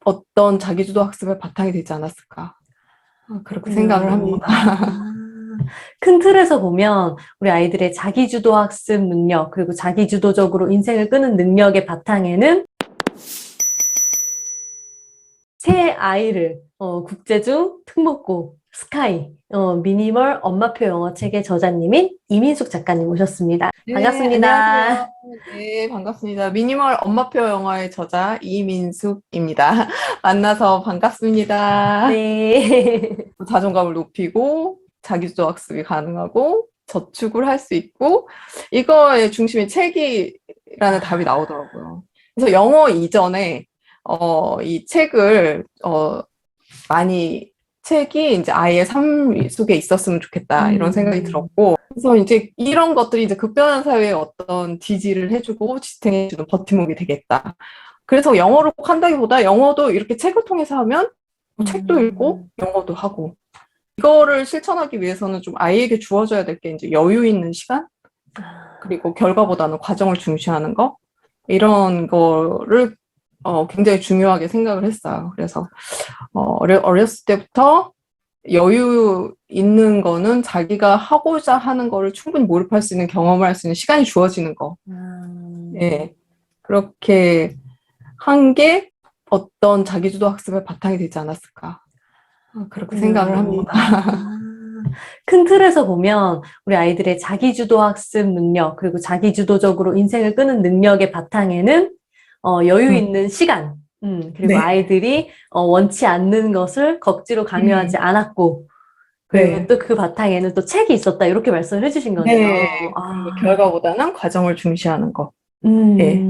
어떤 자기주도 학습의 바탕이 되지 않았을까. 그렇게 생각을 합니다. 큰 틀에서 보면 우리 아이들의 자기주도 학습 능력, 그리고 자기주도적으로 인생을 끄는 능력의 바탕에는 새 아이를 국제중 특목고 스카이 미니멀 엄마표 영어 책의 저자님인 이민숙 작가님 오셨습니다. 네, 반갑습니다. 안녕하세요. 네, 반갑습니다. 미니멀 엄마표 영어의 저자 이민숙입니다. 만나서 반갑습니다. 네. 자존감을 높이고 자기주도 학습이 가능하고 저축을 할 수 있고 이거의 중심이 책이라는 답이 나오더라고요. 그래서 영어 이전에 이 책을 많이 책이 이제 아이의 삶 속에 있었으면 좋겠다 이런 생각이 음, 들었고 그래서 이제 이런 것들이 이제 급변한 사회에 어떤 지지를 해주고 지탱해주는 버팀목이 되겠다. 그래서 영어로 한다기보다 영어도 이렇게 책을 통해서 하면 뭐 책도 읽고 영어도 하고 이거를 실천하기 위해서는 좀 아이에게 주어져야 될 게 이제 여유 있는 시간 그리고 결과보다는 과정을 중시하는 거 이런 거를 굉장히 중요하게 생각을 했어요. 그래서 어렸을 때부터 여유 있는 거는 자기가 하고자 하는 거를 충분히 몰입할 수 있는 경험을 할 수 있는 시간이 주어지는 거. 예. 그렇게 한 게 어떤 자기주도 학습의 바탕이 되지 않았을까. 그렇게 생각을 합니다. 큰 틀에서 보면 우리 아이들의 자기주도 학습 능력, 그리고 자기주도적으로 인생을 끄는 능력의 바탕에는 여유 음, 있는 시간, 그리고 네. 아이들이 원치 않는 것을 억지로 강요하지 음, 않았고, 그리고 네. 또 그 바탕에는 또 책이 있었다, 이렇게 말씀을 해주신 네. 거네요. 그리고 아, 결과보다는 과정을 중시하는 거. 예.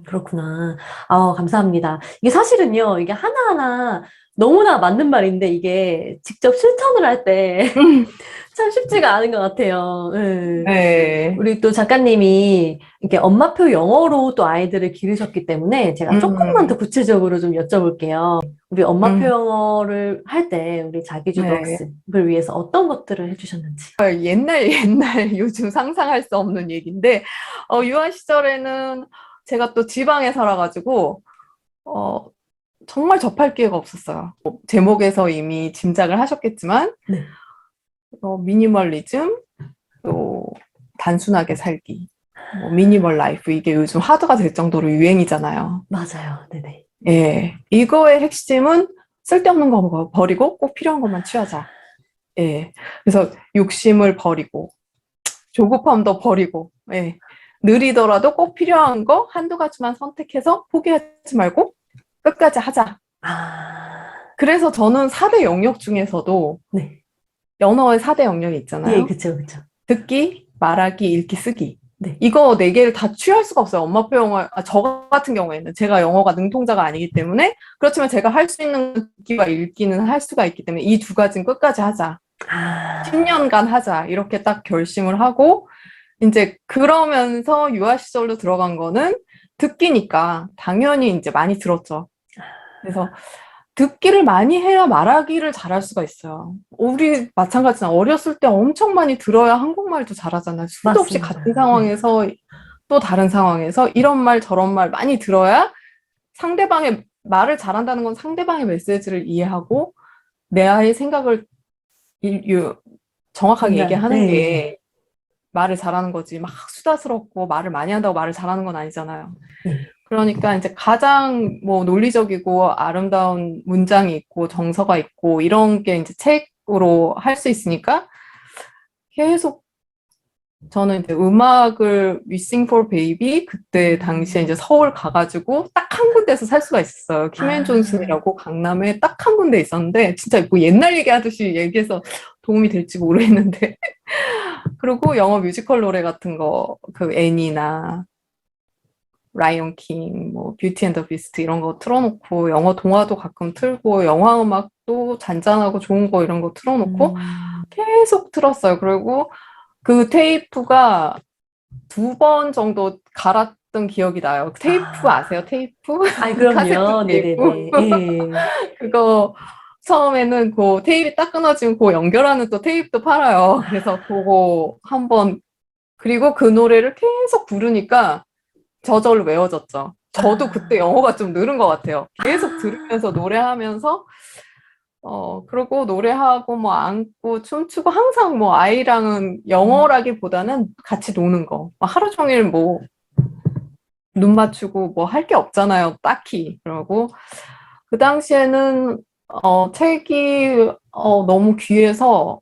그렇구나. 감사합니다. 이게 사실은요, 이게 하나하나 너무나 맞는 말인데, 이게 직접 실천을 할 때 참 쉽지가 않은 것 같아요. 예. 네. 우리 또 작가님이 이렇게 엄마표 영어로 또 아이들을 기르셨기 때문에 제가 조금만 더 음, 구체적으로 좀 여쭤볼게요. 우리 엄마표 음, 영어를 할 때 우리 자기주도 네. 학습을 위해서 어떤 것들을 해주셨는지. 옛날 요즘 상상할 수 없는 얘기인데 유아 시절에는 제가 또 지방에 살아가지고 어, 정말 접할 기회가 없었어요. 제목에서 이미 짐작을 하셨겠지만 네. 미니멀리즘 또 단순하게 살기 미니멀 라이프 이게 요즘 화두가 될 정도로 유행이잖아요. 맞아요. 네네. 예, 이거의 핵심은 쓸데없는 거 버리고 꼭 필요한 것만 취하자. 예, 그래서 욕심을 버리고 조급함도 버리고, 예. 느리더라도 꼭 필요한 거 한두 가지만 선택해서 포기하지 말고 끝까지 하자. 아, 그래서 저는 4대 영역 중에서도 네. 언어의 4대 영역이 예, 있잖아요. 그쵸, 그쵸. 듣기, 말하기, 읽기, 쓰기. 네. 이거 네 개를 다 취할 수가 없어요. 엄마표 영어, 저 같은 경우에는 제가 영어가 능통자가 아니기 때문에 그렇지만 제가 할 수 있는 듣기와 읽기는 할 수가 있기 때문에 이 두 가지는 끝까지 하자. 아, 10년간 하자. 이렇게 딱 결심을 하고 이제 그러면서 유아 시절로 들어간 거는 듣기니까 당연히 이제 많이 들었죠. 그래서 듣기를 많이 해야 말하기를 잘할 수가 있어요. 우리 마찬가지나 어렸을 때 엄청 많이 들어야 한국말도 잘하잖아요. 수도 없이 같은 맞습니다. 네. 상황에서 또 다른 상황에서 이런 말 저런 말 많이 들어야 상대방의 말을 잘한다는 건 상대방의 메시지를 이해하고 내 아이의 생각을 정확하게 얘기하는 네. 게 말을 잘하는 거지. 막 수다스럽고 말을 많이 한다고 말을 잘하는 건 아니잖아요. 네. 그러니까 이제 가장 뭐 논리적이고 아름다운 문장이 있고 정서가 있고 이런 게 이제 책으로 할 수 있으니까 계속 저는 이제 음악을 We Sing for Baby 그때 당시에 이제 서울 가가지고 딱 한 군데서 살 수가 있었어요. 김앤 아, 존슨이라고 강남에 딱 한 군데 있었는데 진짜 뭐 옛날 얘기하듯이 얘기해서 도움이 될지 모르겠는데 그리고 영어 뮤지컬 노래 같은 거 그 애니나 라이온 킹, 뭐 뷰티 앤 더 비스트 이런 거 틀어놓고 영어 동화도 가끔 틀고 영화 음악도 잔잔하고 좋은 거 이런 거 틀어놓고 음, 계속 틀었어요. 그리고 그 테이프가 2번 정도 갈았던 기억이 나요. 테이프 아, 아세요? 테이프? 아이, 카세트 그럼요. 테이프? 네네네. 예. 그거 처음에는 그 테이프 딱 끊어지면 그 연결하는 또 테이프도 팔아요. 그래서 그거 한번 그리고 그 노래를 계속 부르니까 저절로 외워졌죠. 저도 그때 영어가 좀 늘은 것 같아요. 계속 들으면서 노래하면서, 그러고 노래하고 뭐 안고 춤추고 항상 뭐 아이랑은 영어라기보다는 같이 노는 거. 하루 종일 뭐 눈 맞추고 뭐 할 게 없잖아요, 딱히. 그러고 그 당시에는 책이 너무 귀해서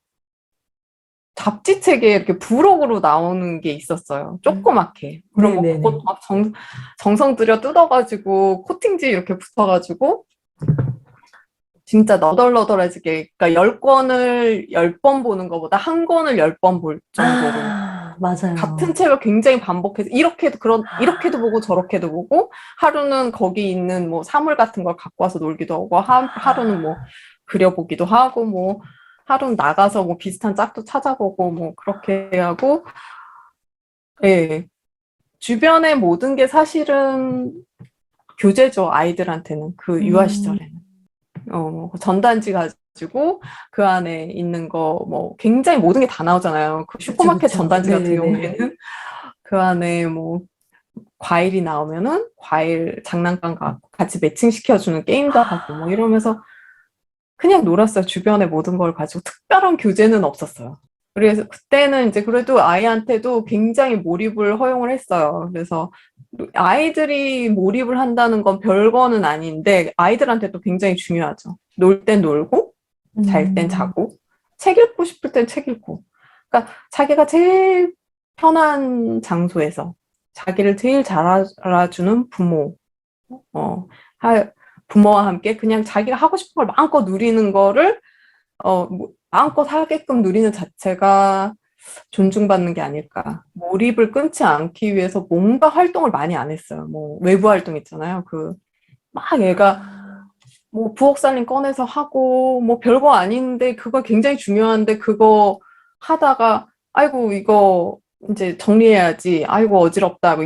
잡지책에 이렇게 부록으로 나오는 게 있었어요. 조그맣게. 그럼 뭐 네네네. 그것도 막 정성 들여 뜯어가지고 코팅지 이렇게 붙여가지고 진짜 너덜너덜해지게, 그러니까 10권을 10번 보는 것보다 한 권을 10번 볼 정도로 같은 맞아요. 책을 굉장히 반복해서 이렇게도 보고 저렇게도 보고, 하루는 거기 있는 뭐 사물 같은 걸 갖고 와서 놀기도 하고, 하루는 뭐 그려보기도 하고, 뭐 하루는 나가서 뭐 비슷한 짝도 찾아보고 뭐 그렇게 하고, 예. 주변의 모든 게 사실은 교재죠, 아이들한테는. 그 유아 음, 시절에는. 전단지 가지고 그 안에 있는 거 뭐 굉장히 모든 게 다 나오잖아요. 그 그쵸, 슈퍼마켓 그쵸. 전단지 같은 네네. 경우에는 그 안에 뭐 과일이 나오면은 과일 장난감 갖고 같이 매칭시켜주는 게임도 하고 뭐 이러면서 그냥 놀았어요. 주변의 모든 걸 가지고 특별한 교재는 없었어요. 그래서 그때는 이제 그래도 아이한테도 굉장히 몰입을 허용을 했어요. 그래서 아이들이 몰입을 한다는 건 별거는 아닌데 아이들한테 또 굉장히 중요하죠. 놀 땐 놀고, 잘 땐 음, 자고, 책 읽고 싶을 땐 책 읽고. 그러니까 자기가 제일 편한 장소에서 자기를 제일 잘 알아주는 부모, 어, 부모와 함께 그냥 자기가 하고 싶은 걸 마음껏 누리는 거를 마음껏 하게끔 누리는 자체가 존중받는 게 아닐까. 몰입을 끊지 않기 위해서 뭔가 활동을 많이 안 했어요. 뭐 외부 활동 있잖아요. 막 얘가 뭐 부엌 살림 꺼내서 하고 뭐 별거 아닌데 그거 굉장히 중요한데 그거 하다가 아이고 이거 이제 정리해야지. 아이고 어지럽다.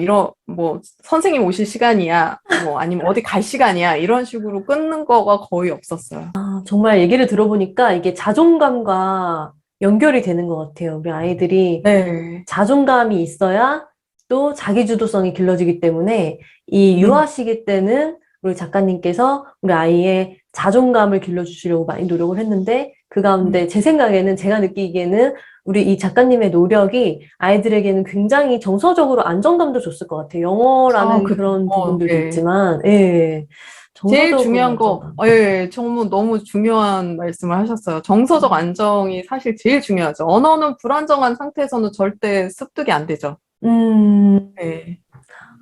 뭐 선생님 오실 시간이야. 뭐 아니면 어디 갈 시간이야. 이런 식으로 끊는 거가 거의 없었어요. 정말 얘기를 들어보니까 이게 자존감과 연결이 되는 것 같아요. 우리 아이들이 네. 자존감이 있어야 또 자기주도성이 길러지기 때문에 이 음. 유아 시기 때는 우리 작가님께서 우리 아이의 자존감을 길러주시려고 많이 노력을 했는데 그 가운데 제 생각에는 제가 느끼기에는 우리 이 작가님의 노력이 아이들에게는 굉장히 정서적으로 안정감도 줬을 것 같아요. 영어라는 그런 부분들도 네. 있지만, 예, 제일 정서적으로 중요한 거, 안정감. 예, 정말 너무 중요한 말씀을 하셨어요. 정서적 음, 안정이 사실 제일 중요하죠. 언어는 불안정한 상태에서는 절대 습득이 안 되죠. 음, 예.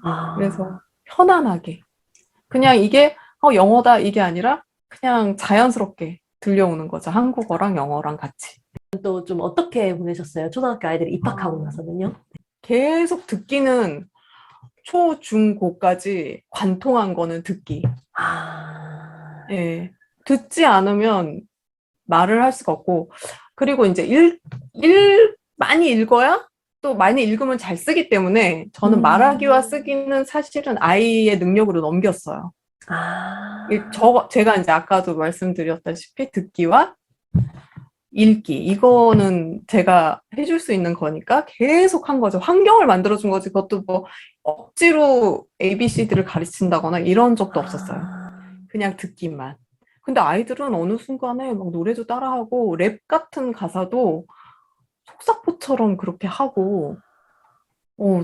아, 그래서 편안하게. 그냥 이게, 영어다, 이게 아니라 그냥 자연스럽게 들려오는 거죠. 한국어랑 영어랑 같이. 또 좀 어떻게 보내셨어요? 초등학교 아이들이 입학하고 아, 나서는요? 계속 듣기는 초, 중, 고까지 관통한 거는 듣기. 아, 예. 듣지 않으면 말을 할 수가 없고, 그리고 이제 많이 읽어야 또 많이 읽으면 잘 쓰기 때문에 저는 말하기와 음, 쓰기는 사실은 아이의 능력으로 넘겼어요. 아, 제가 이제 아까도 말씀드렸다시피 듣기와 읽기, 이거는 제가 해줄 수 있는 거니까 계속 한 거죠. 환경을 만들어준 거지. 그것도 뭐 억지로 ABCD를 가르친다거나 이런 적도 없었어요. 아, 그냥 듣기만. 근데 아이들은 어느 순간에 막 노래도 따라하고 랩 같은 가사도 속사포처럼 그렇게 하고,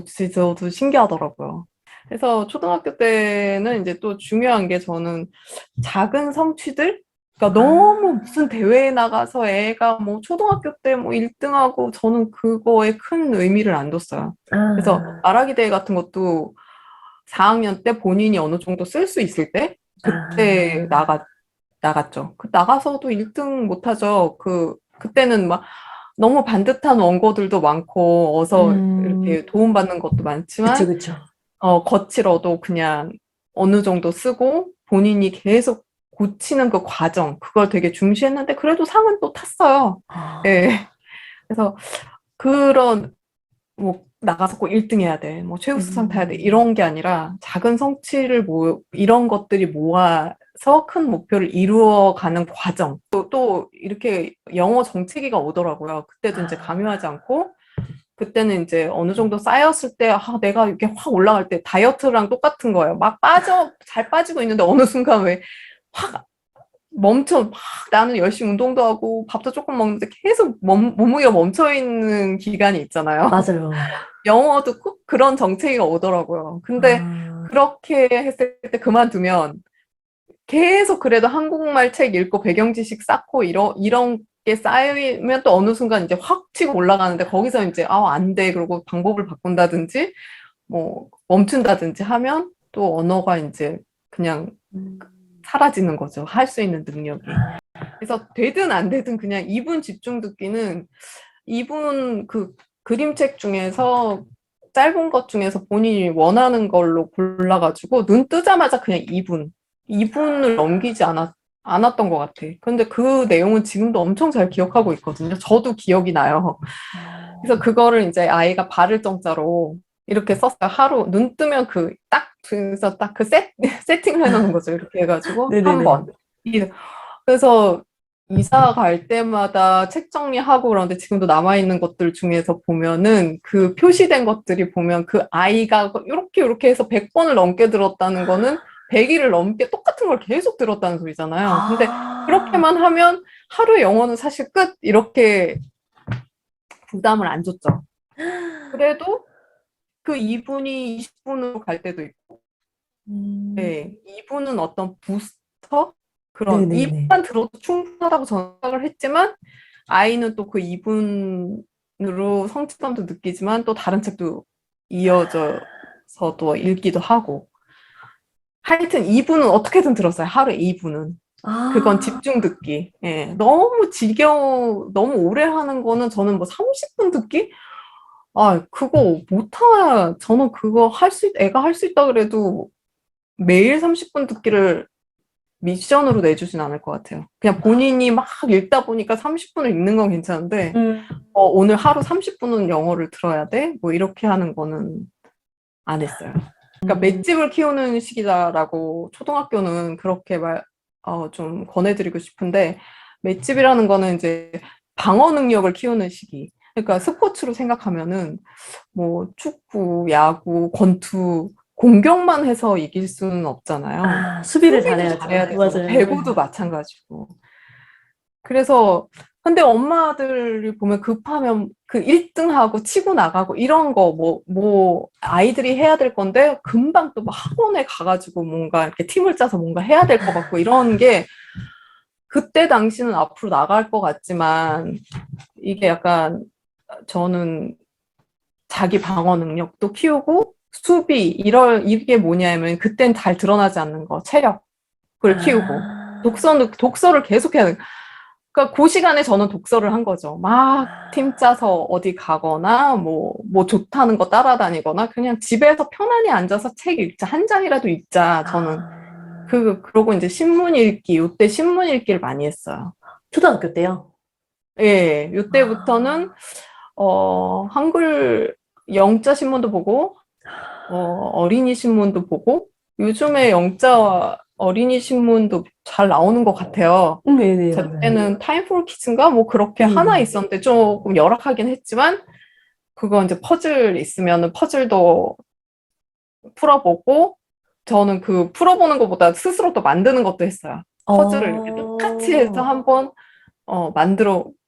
진짜 저도 신기하더라고요. 그래서 초등학교 때는 이제 또 중요한 게 저는 작은 성취들? 그러니까 너무 아, 무슨 대회에 나가서 애가 뭐 초등학교 때 뭐 1등하고 저는 그거에 큰 의미를 안 뒀어요. 그래서 아, 말하기 대회 같은 것도 4학년 때 본인이 어느 정도 쓸 수 있을 때 그때 아, 나갔죠. 나가서도 1등 못하죠. 그때는 막 너무 반듯한 원고들도 많고, 어서 음, 이렇게 도움받는 것도 그쵸, 많지만, 그쵸. 거칠어도 그냥 어느 정도 쓰고, 본인이 계속 고치는 그 과정, 그걸 되게 중시했는데, 그래도 상은 또 탔어요. 아, 예. 그래서 그런, 뭐, 나가서 꼭 1등 해야 돼. 뭐, 최우수상 타야 돼. 음, 이런 게 아니라, 작은 성취를 이런 것들이 모아서 큰 목표를 이루어가는 과정. 또 이렇게 영어 정체기가 오더라고요. 그때도 이제 강요하지 아, 않고, 그때는 이제 어느 정도 쌓였을 때, 내가 이렇게 확 올라갈 때 다이어트랑 똑같은 거예요. 막 잘 빠지고 있는데 어느 순간 왜 확 막 나는 열심히 운동도 하고 밥도 조금 먹는데 계속 몸무게가 멈춰 있는 기간이 있잖아요. 맞아요. 영어도 꼭 그런 정체가 오더라고요. 근데 아, 그렇게 했을 때 그만두면 계속 그래도 한국말 책 읽고 배경 지식 쌓고 이런 게 쌓이면 또 어느 순간 이제 확 치고 올라가는데 거기서 이제 안 돼. 그러고 방법을 바꾼다든지 뭐 멈춘다든지 하면 또 언어가 이제 그냥 음. 사라지는 거죠. 할 수 있는 능력이. 그래서 되든 안 되든 그냥 이분 집중 듣기는 이분 그 그림책 중에서 짧은 것 중에서 본인이 원하는 걸로 골라가지고 눈 뜨자마자 그냥 2분을 넘기지 않았던 것 같아. 근데 그 내용은 지금도 엄청 잘 기억하고 있거든요. 저도 기억이 나요. 그래서 그거를 이제 아이가 바를 정자로 이렇게 썼어요. 하루 눈 뜨면 그래서 딱 그 세팅을 해놓는 거죠. 이렇게 해가지고 한 네네네. 번. 그래서 이사 갈 때마다 책 정리하고 그러는데 지금도 남아있는 것들 중에서 보면은 그 표시된 것들이 보면 그 아이가 이렇게 해서 100번을 넘게 들었다는 거는 100일을 넘게 똑같은 걸 계속 들었다는 소리잖아요. 근데 아, 그렇게만 하면 하루의 영어는 사실 끝 이렇게 부담을 안 줬죠. 그래도 그 2분이 20분으로 갈 때도 있고 음, 네, 2분은 어떤 부스터? 그런 네네네. 2분만 들어도 충분하다고 생각을 했지만 아이는 또 그 2분으로 성취감도 느끼지만 또 다른 책도 이어져서 또 읽기도 하고 하여튼 2분은 어떻게든 들었어요. 하루에 2분은. 그건 아, 집중 듣기. 예, 너무 오래 하는 거는 저는 뭐 30분 듣기? 그거 저는 그거 애가 할 수 있다 그래도 매일 30분 듣기를 미션으로 내주진 않을 것 같아요. 그냥 본인이 막 읽다 보니까 30분을 읽는 건 괜찮은데, 음, 오늘 하루 30분은 영어를 들어야 돼? 뭐 이렇게 하는 거는 안 했어요. 그러니까 음, 맷집을 키우는 시기다라고 초등학교는 그렇게 좀 권해드리고 싶은데, 맷집이라는 거는 이제 방어 능력을 키우는 시기. 그러니까 스포츠로 생각하면은 뭐 축구, 야구, 권투, 공격만 해서 이길 수는 없잖아요. 수비를 수비도 잘해야죠. 잘해야 되잖아요. 맞아요. 배구도 마찬가지고. 그래서 근데 엄마들이 보면 급하면 그 1등하고 치고 나가고 이런 거 아이들이 해야 될 건데 금방 또 막 학원에 가가지고 뭔가 이렇게 팀을 짜서 뭔가 해야 될 것 같고 이런 게 그때 당시는 앞으로 나갈 것 같지만 이게 약간 저는 자기 방어 능력도 키우고 이게 뭐냐면 그땐 잘 드러나지 않는 거 체력을 키우고 아, 독서를 계속 해야 돼. 그러니까 그 시간에 저는 독서를 한 거죠. 막 팀 짜서 어디 가거나 뭐 좋다는 거 따라다니거나 그냥 집에서 편안히 앉아서 책 읽자. 한 장이라도 읽자. 저는 아, 그러고 이제 신문 읽기 요때 신문 읽기를 많이 했어요. 초등학교 때요? 예, 요때부터는 아, 한글 영자 신문도 보고 어린이 신문도 보고 요즘에 영자 어린이 신문도 잘 나오는 것 같아요. 네네, 제 맞아요. 때는 타임 포 키즈인가 뭐 그렇게 하나 네. 있었는데 조금 열악하긴 했지만 그거 이제 퍼즐 있으면은 퍼즐도 풀어보고 저는 그 풀어보는 것보다 스스로 또 만드는 것도 했어요. 퍼즐을 이렇게 똑같이 해서 어, 한번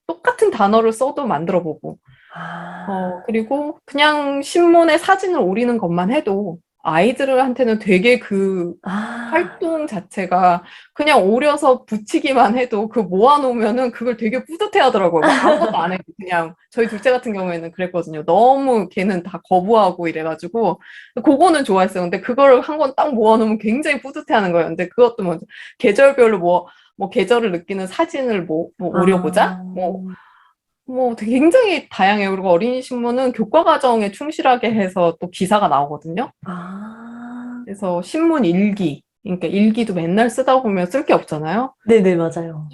똑같은 단어를 써도 만들어 보고 아, 그리고 그냥 신문에 사진을 오리는 것만 해도 아이들한테는 되게 그 아, 활동 자체가 그냥 오려서 붙이기만 해도 그 모아놓으면은 그걸 되게 뿌듯해 하더라고요. 막 아무것도 안 해도 그냥 저희 둘째 같은 경우에는 그랬거든요. 너무 걔는 다 거부하고 이래가지고 그거는 좋아했어요. 근데 그걸 한 권 딱 모아놓으면 굉장히 뿌듯해 하는 거예요. 근데 그것도 뭐 계절별로 뭐 계절을 느끼는 사진을 뭐 오려보자? 아, 뭐 되게 굉장히 다양해요. 그리고 어린이 신문은 교과 과정에 충실하게 해서 또 기사가 나오거든요. 아, 그래서 신문 일기, 그러니까 일기도 맨날 쓰다 보면 쓸 게 없잖아요. 네네, 맞아요.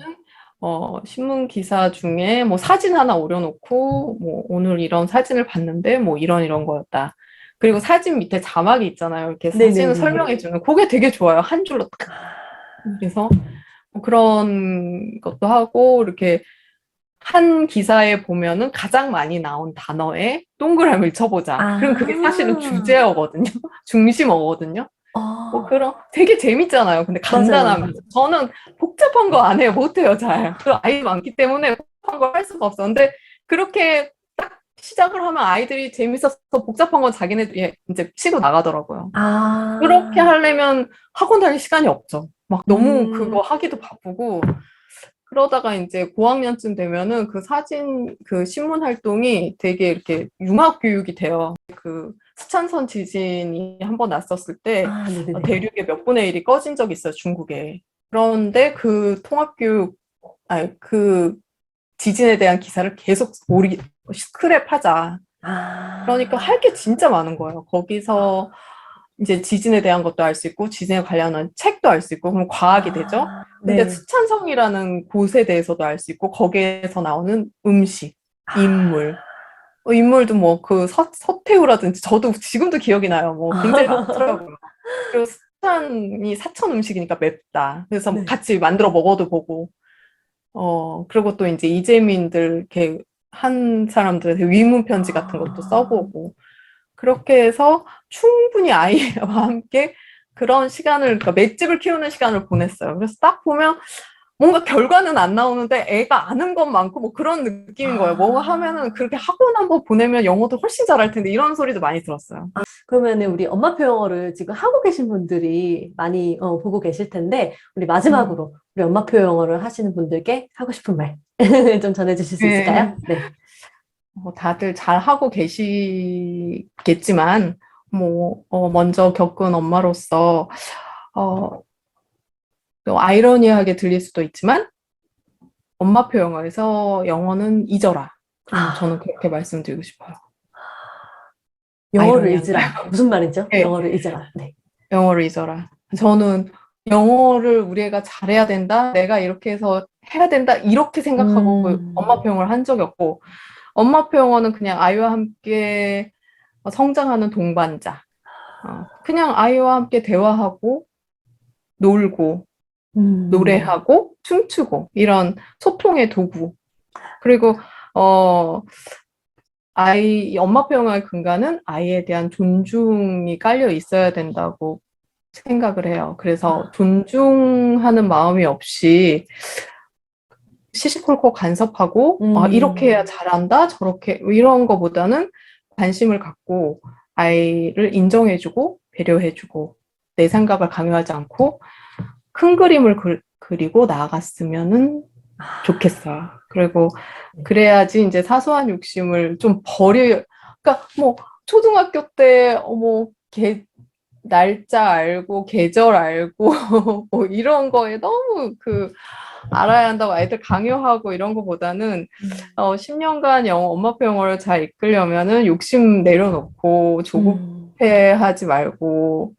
신문 기사 중에 뭐 사진 하나 올려놓고 뭐 오늘 이런 사진을 봤는데 뭐 이런 거였다. 그리고 사진 밑에 자막이 있잖아요. 이렇게 사진을 네네네. 설명해주는 그게 되게 좋아요. 한 줄로 딱. 그래서 뭐 그런 것도 하고 이렇게 한 기사에 보면은 가장 많이 나온 단어에 동그라미를 쳐보자. 그럼 그게 사실은 아, 주제어거든요. 중심어거든요. 뭐 어, 그런 되게 재밌잖아요. 근데 맞아요. 간단하면서 저는 복잡한 거 안 해요. 못해요, 잘. 그리고 아이 많기 때문에 복잡한 걸 할 수가 없어. 근데 그렇게 딱 시작을 하면 아이들이 재밌어서 복잡한 건 자기네들이 이제 치고 나가더라고요. 그렇게 아, 하려면 학원 다닐 시간이 없죠. 막 너무 음, 그거 하기도 바쁘고 그러다가 이제 고학년쯤 되면은 그 사진 그 신문 활동이 되게 이렇게 융합 교육이 돼요. 그 스촨성 지진이 한번 났었을 때 아, 네네네. 대륙의 몇 분의 1이 꺼진 적이 있어요, 중국에. 그런데 그 통합교육, 아니, 그 지진에 대한 기사를 계속 스크랩하자. 그러니까 아, 할 게 진짜 많은 거예요. 거기서 이제 지진에 대한 것도 알 수 있고, 지진에 관련한 책도 알 수 있고, 그럼 과학이 되죠. 근데 네. 스촨성이라는 곳에 대해서도 알 수 있고, 거기에서 나오는 음식, 아, 인물, 인물도 뭐 그 서태후라든지 저도 지금도 기억이 나요. 뭐 굉장히 많더라고요. 그리고 스탄이 사천 음식이니까 맵다. 그래서 뭐 네. 같이 만들어 먹어도 보고, 그리고 또 이제 이재민들 이렇게 한 사람들한테 위문 편지 같은 것도 아, 써보고, 그렇게 해서 충분히 아이와 함께 그런 시간을, 그러니까 맷집을 키우는 시간을 보냈어요. 그래서 딱 보면 뭔가 결과는 안 나오는데 애가 아는 것 많고 뭐 그런 느낌인 거예요. 뭐 하면은 아. 그렇게 학원 한번 보내면 영어도 훨씬 잘할 텐데 이런 소리도 많이 들었어요. 그러면은 우리 엄마표 영어를 지금 하고 계신 분들이 많이 보고 계실 텐데, 우리 음. 마지막으로 우리 엄마표 영어를 하시는 분들께 하고 싶은 말 좀 전해주실 수 있을까요? 네. 네. 다들 잘 하고 계시겠지만, 뭐, 먼저 겪은 엄마로서, 어, 또 아이러니하게 들릴 수도 있지만, 엄마표 영어에서 영어는 잊어라. 저는 아, 그렇게 말씀드리고 싶어요. 영어를 아이러니한가요? 잊으라. 무슨 말이죠? 네, 영어를 잊어라. 네. 영어를 잊어라. 저는 영어를 우리 애가 잘해야 된다, 내가 이렇게 해서 해야 된다, 이렇게 생각하고 음, 엄마표 영어를 한 적이 없고, 엄마표 영어는 그냥 아이와 함께 성장하는 동반자. 그냥 아이와 함께 대화하고, 놀고, 음, 노래하고, 춤추고, 이런 소통의 도구. 그리고, 어, 엄마표 영어의 근간은 아이에 대한 존중이 깔려 있어야 된다고 생각을 해요. 그래서 존중하는 마음이 없이 시시콜콜 간섭하고, 이렇게 해야 음, 잘한다, 저렇게, 이런 거보다는 관심을 갖고 아이를 인정해주고, 배려해주고, 내 생각을 강요하지 않고, 큰 그림을 그리고 나아갔으면 좋겠어요. 그리고 네. 그래야지 이제 사소한 욕심을 좀 그러니까 뭐, 초등학교 때, 날짜 알고, 계절 알고, 뭐 이런 거에 너무 알아야 한다고 아이들 강요하고 이런 거보다는, 음, 10년간 엄마표 영어를 잘 이끌려면은 욕심 내려놓고, 음. 조급해하지 말고,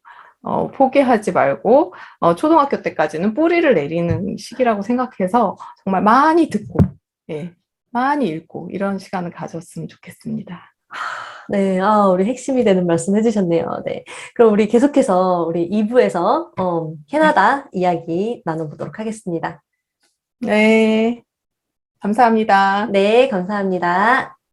포기하지 말고, 초등학교 때까지는 뿌리를 내리는 시기라고 생각해서 정말 많이 듣고, 예, 많이 읽고, 이런 시간을 가졌으면 좋겠습니다. 네, 우리 핵심이 되는 말씀 해주셨네요. 네. 그럼 우리 계속해서 우리 2부에서 캐나다 이야기 나눠보도록 하겠습니다. 네, 감사합니다. 네, 감사합니다.